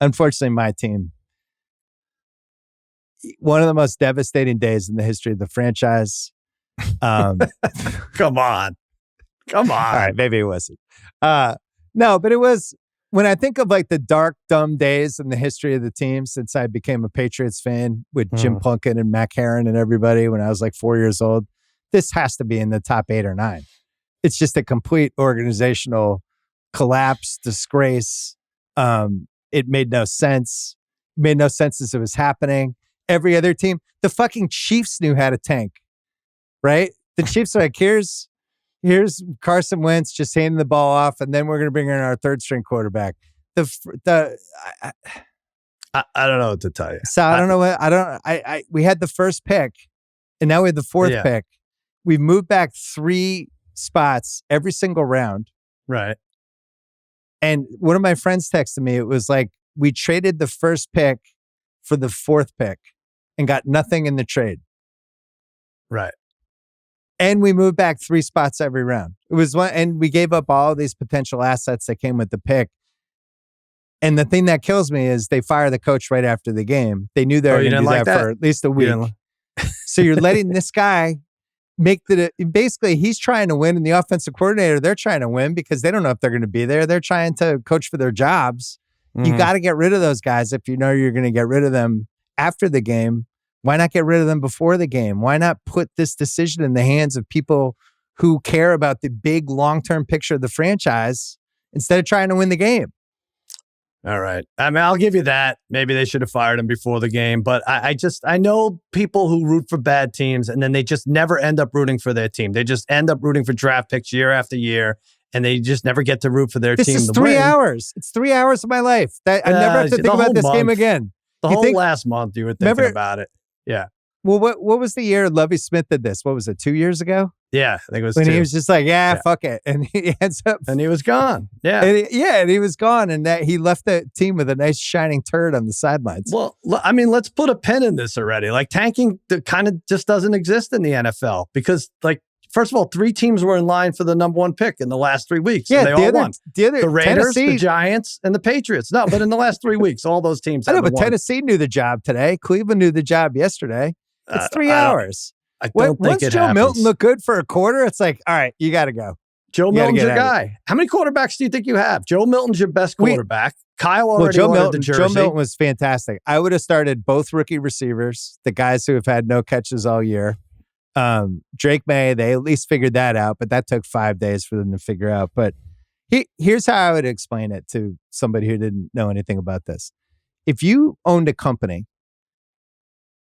unfortunately, my team, one of the most devastating days in the history of the franchise. Come on. All right, maybe it wasn't. No, but it was, when I think of like the dark, dumb days in the history of the team since I became a Patriots fan with Jim Plunkett and Mac Heron and everybody when I was like 4 years old, this has to be in the top 8 or 9. It's just a complete organizational collapse, disgrace. It made no sense. It made no sense as it was happening. Every other team, the fucking Chiefs knew how to tank, right? The Chiefs are like, here's Carson Wentz just handing the ball off, and then we're going to bring in our third string quarterback. I don't know what to tell you. So I don't know what we had the first pick, and now we have the fourth pick. We've moved back 3 spots every single round. Right. And one of my friends texted me. It was like we traded the first pick for the 4th pick and got nothing in the trade. Right. And we moved back 3 spots every round. It was one, and we gave up all these potential assets that came with the pick. And the thing that kills me is they fire the coach right after the game. They knew they were going to do that for at least a week. So you're letting this guy basically he's trying to win, and the offensive coordinator, they're trying to win because they don't know if they're going to be there. They're trying to coach for their jobs. You got to get rid of those guys if you know you're going to get rid of them after the game. Why not get rid of them before the game? Why not put this decision in the hands of people who care about the big long-term picture of the franchise instead of trying to win the game? All right. I mean, I'll give you that. Maybe they should have fired him before the game, but I know people who root for bad teams and then they just never end up rooting for their team. They just end up rooting for draft picks year after year, and they just never get to root for their team. This is 3 hours. It's 3 hours of my life. I never have to think about this game again. The whole last month you were thinking about it. Yeah. Well, what was the year Lovie Smith did this? What was it, 2 years ago? Yeah, I think it was when 2. he was just like, fuck it. And he ends up... And he was gone. Yeah. And he was gone. And that he left the team with a nice shining turd on the sidelines. Well, I mean, let's put a pin in this already. Like, tanking kind of just doesn't exist in the NFL because, like, first of all, 3 teams were in line for the number 1 pick in the last 3 weeks. Yeah, and they all won. The Raiders, Tennessee, the Giants, and the Patriots. No, but in the last 3 weeks, all those teams have won. Tennessee knew the job today. Cleveland knew the job yesterday. It's 3 hours. I don't think once it Joe happens. Milton looked good for a quarter, it's like, all right, you got to go. Joe Milton's your guy. How many quarterbacks do you think you have? Joe Milton's your best quarterback. Kyle already ordered the jersey. Joe Milton was fantastic. I would have started both rookie receivers, the guys who have had no catches all year. Drake May, they at least figured that out, but that took 5 days for them to figure out. But here's how I would explain it to somebody who didn't know anything about this. If you owned a company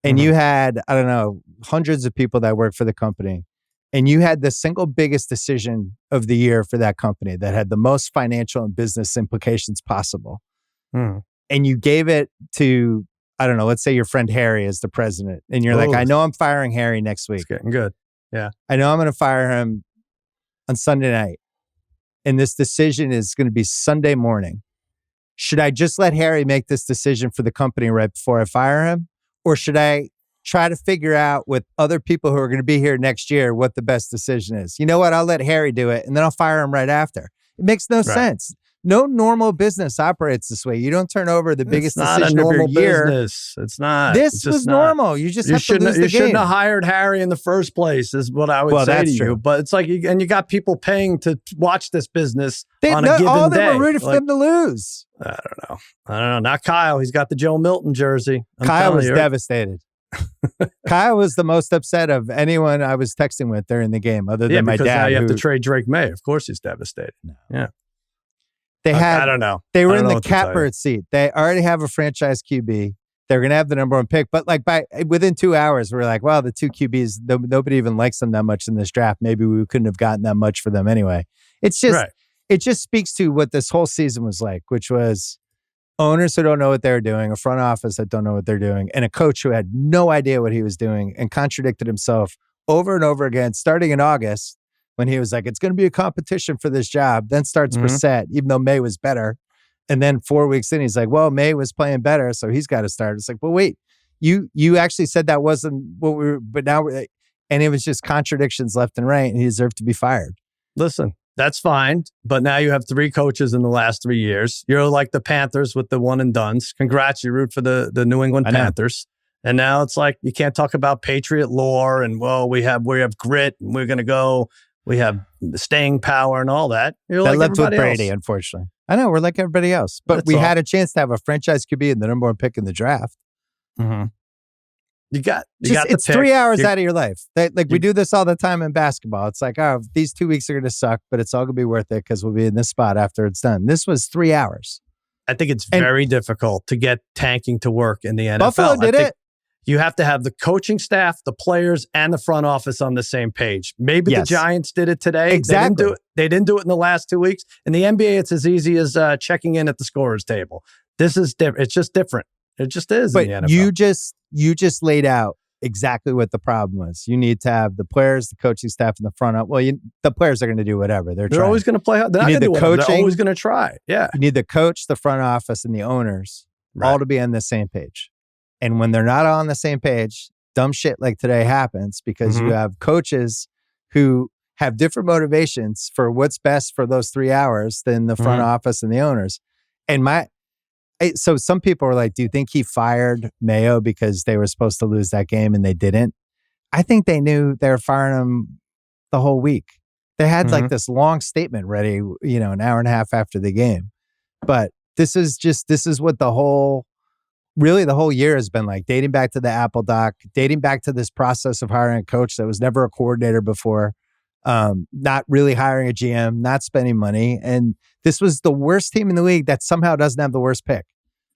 and you had, I don't know, hundreds of people that work for the company, and you had the single biggest decision of the year for that company that had the most financial and business implications possible, and you gave it to, I don't know, let's say your friend Harry is the president, and you're like, I know I'm firing Harry next week. It's getting good. Yeah. I know I'm going to fire him on Sunday night, and this decision is going to be Sunday morning. Should I just let Harry make this decision for the company right before I fire him? Or should I try to figure out with other people who are going to be here next year what the best decision is? You know what? I'll let Harry do it, and then I'll fire him right after. It makes no sense. No normal business operates this way. You don't turn over the biggest decision of your year. Business. It's not. This was normal. You just have to lose the game. You shouldn't have hired Harry in the first place, is what I would say to you. But it's like, and you got people paying to watch this business on a given day. All of them were rooting for them to lose. I don't know. Not Kyle. He's got the Joe Milton jersey. Kyle was devastated. Kyle was the most upset of anyone I was texting with during the game, other than my dad. Now you have to trade Drake May. Of course, he's devastated. No. Yeah. I don't know. They were in the catbird seat. They already have a franchise QB. They're going to have the number 1 pick. But like within 2 hours, we're like, well, the 2 QBs, nobody even likes them that much in this draft. Maybe we couldn't have gotten that much for them anyway. It's just, It just speaks to what this whole season was like, which was owners who don't know what they're doing, a front office that don't know what they're doing, and a coach who had no idea what he was doing and contradicted himself over and over again, starting in August, when he was like, it's going to be a competition for this job. Then starts Brissett, even though May was better. And then 4 weeks in, he's like, well, May was playing better, so he's got to start. It's like, well, wait, you actually said that wasn't what we were, but now and it was just contradictions left and right, and he deserved to be fired. Listen, That's fine. But now you have 3 coaches in the last 3 years. You're like the Panthers with the one and dones. Congrats, you root for the New England Panthers. And now it's like you can't talk about Patriot lore and we have grit and we're gonna go. We have staying power and all that. You're that like left with everybody Brady, else. unfortunately. I know we're like everybody else, but That's we all. had a chance to have a franchise QB in the number 1 pick in the draft. Mm-hmm. You got it's the pick. 3 hours out of your life. We do this all the time in basketball. It's like, oh, these 2 weeks are going to suck, but it's all going to be worth it because we'll be in this spot after it's done. This was 3 hours. I think it's very difficult to get tanking to work in the NFL. Buffalo did it. You have to have the coaching staff, the players, and the front office on the same page. Maybe the Giants did it today. Exactly. They didn't do it in the last 2 weeks. In the NBA, it's as easy as checking in at the scorer's table. This is different. It's just different. It just is. But in the NFL. you just laid out exactly what the problem was. You need to have the players, the coaching staff, and the front office. Well, the players are going to do whatever. They're always going to play. They're not going to do whatever. They're always going to try. Yeah. You need the coach, the front office, and the owners all to be on the same page. And when they're not on the same page, dumb shit like today happens because you have coaches who have different motivations for what's best for those 3 hours than the front office and the owners. And so some people were like, do you think he fired Mayo because they were supposed to lose that game and they didn't? I think they knew they were firing him the whole week. They had like this long statement ready, an hour and a half after the game. But this is what the whole year has been like, dating back to the Apple doc, dating back to this process of hiring a coach that was never a coordinator before, not really hiring a GM, not spending money. And this was the worst team in the league that somehow doesn't have the worst pick.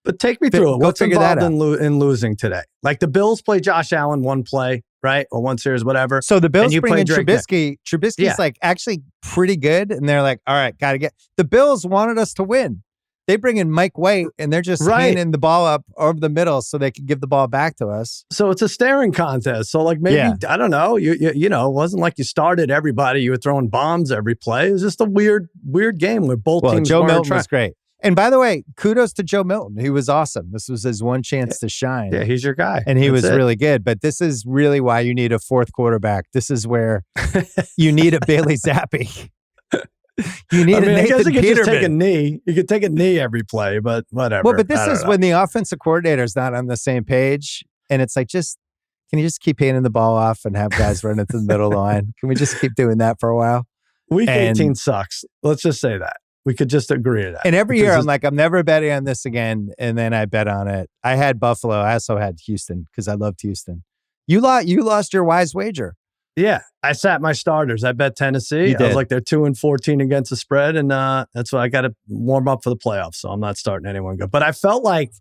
But take me through it. What's involved in losing today? Like the Bills play Josh Allen one play, right? Or one series, whatever. So the Bills bring in Trubisky. Trubisky's like actually pretty good. And they're like, all right, got to get. The Bills wanted us to win. They bring in Mike White and they're just handing the ball up over the middle so they can give the ball back to us. So it's a staring contest. So like maybe, I don't know, you know, it wasn't like you started everybody. You were throwing bombs every play. It was just a weird game where both teams Joe Milton was great. And by the way, kudos to Joe Milton. He was awesome. This was his one chance to shine. Yeah, he's your guy. And he was really good. But this is really why you need a fourth quarterback. This is where you need a Bailey Zappi. You need a Nathan I guess you could Peterman. just take a knee. You could take a knee every play, but whatever. Well, but this is when the offensive coordinator is not on the same page. And it's like, can you just keep handing the ball off and have guys run into the middle line? Can we just keep doing that for a while? Week 18 sucks. Let's just say that. We could just agree to that. And every year I'm like, I'm never betting on this again. And then I bet on it. I had Buffalo. I also had Houston because I loved Houston. You lost your wise wager. Yeah. I sat my starters. I bet Tennessee. I was like, they're 2-14 against the spread. And that's why I got to warm up for the playoffs. So I'm not starting anyone good. But I felt like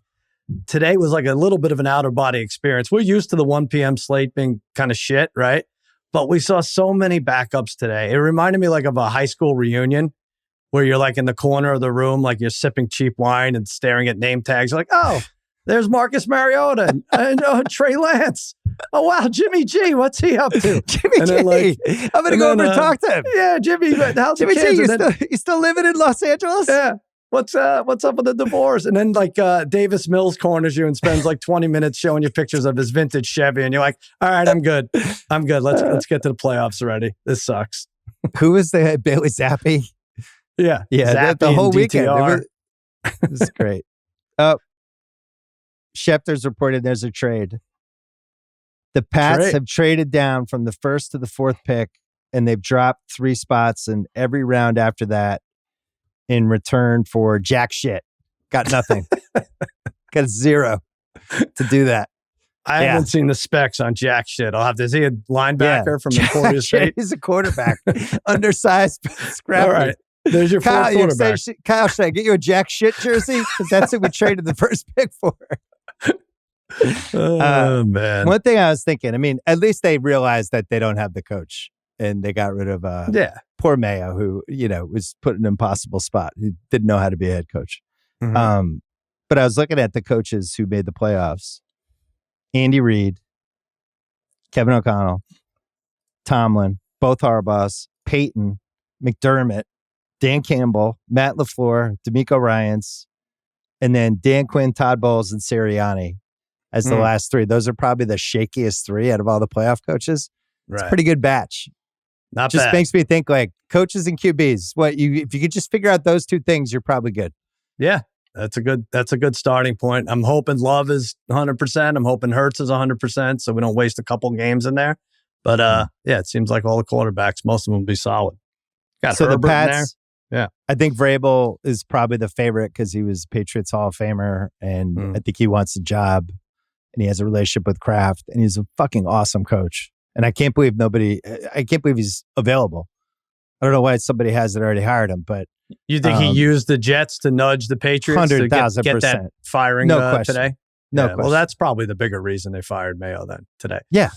today was like a little bit of an outer body experience. We're used to the 1 p.m. slate being kind of shit, right? But we saw so many backups today. It reminded me like of a high school reunion where you're like in the corner of the room, like you're sipping cheap wine and staring at name tags. You're like, oh, there's Marcus Mariota and Trey Lance. Oh, wow, Jimmy G, what's he up to? Jimmy G. I'm going to go over and talk to him. Yeah, Jimmy, how's Jimmy the kids? G, you still living in Los Angeles? Yeah. What's up with the divorce? And then like Davis Mills corners you and spends like 20 minutes showing you pictures of his vintage Chevy. And you're like, all right, I'm good. Let's get to the playoffs already. This sucks. Who is the Bailey Zappi? Yeah. The whole weekend. It was great. Schefter's reported there's a trade. The Pats have traded down from the 1st to the 4th pick, and they've dropped 3 spots in every round after that in return for jack shit. Got nothing. Got 0 to do that. I haven't seen the specs on jack shit. Is he a linebacker from Emporia State? He's a quarterback. Undersized, scrappy. All right. There's your fourth quarterback. Kyle, should I get you a jack shit jersey? Because that's what we traded the first pick for. Oh, man. One thing I was thinking, I mean, at least they realized that they don't have the coach. And they got rid of poor Mayo, who, was put in an impossible spot. He didn't know how to be a head coach. Mm-hmm. But I was looking at the coaches who made the playoffs. Andy Reid, Kevin O'Connell, Tomlin, both Harbaughs, Peyton, McDermott, Dan Campbell, Matt LaFleur, D'Amico Ryans, and then Dan Quinn, Todd Bowles, and Sirianni as the last 3. Those are probably the shakiest 3 out of all the playoff coaches. It's a pretty good batch. Not just bad. makes me think like coaches and QBs. If you could just figure out those two things, you're probably good. Yeah, that's a good starting point. I'm hoping Love is 100%. I'm hoping Hurts is 100%, so we don't waste a couple games in there. But it seems like all the quarterbacks, most of them will be solid. Got so Herbert the Pats, in there. Yeah, I think Vrabel is probably the favorite because he was Patriots Hall of Famer, and I think he wants a job, and he has a relationship with Kraft, and he's a fucking awesome coach. And I can't believe he's available. I don't know why somebody hasn't already hired him, but you think he used the Jets to nudge the Patriots to get that firing today? No question. Well, that's probably the bigger reason they fired Mayo then today. Yeah,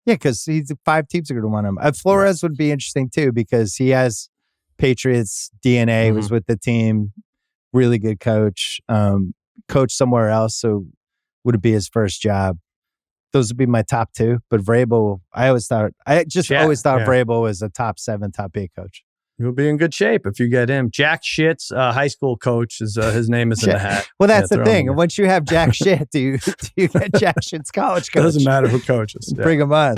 because 5 teams are going to want him. Flores would be interesting too because he has Patriots DNA, was with the team, really good coach, coach somewhere else, so would it be his first job? Those would be my top 2. But Vrabel, I always thought Vrabel was a top 7, top 8 coach. You'll be in good shape if you get him. Jack Shit's high school coach is his name is in the hat. Well, that's the thing. And once you have Jack Shit, do you get Jack Shit's college coach? Doesn't matter who coaches. Bring him on.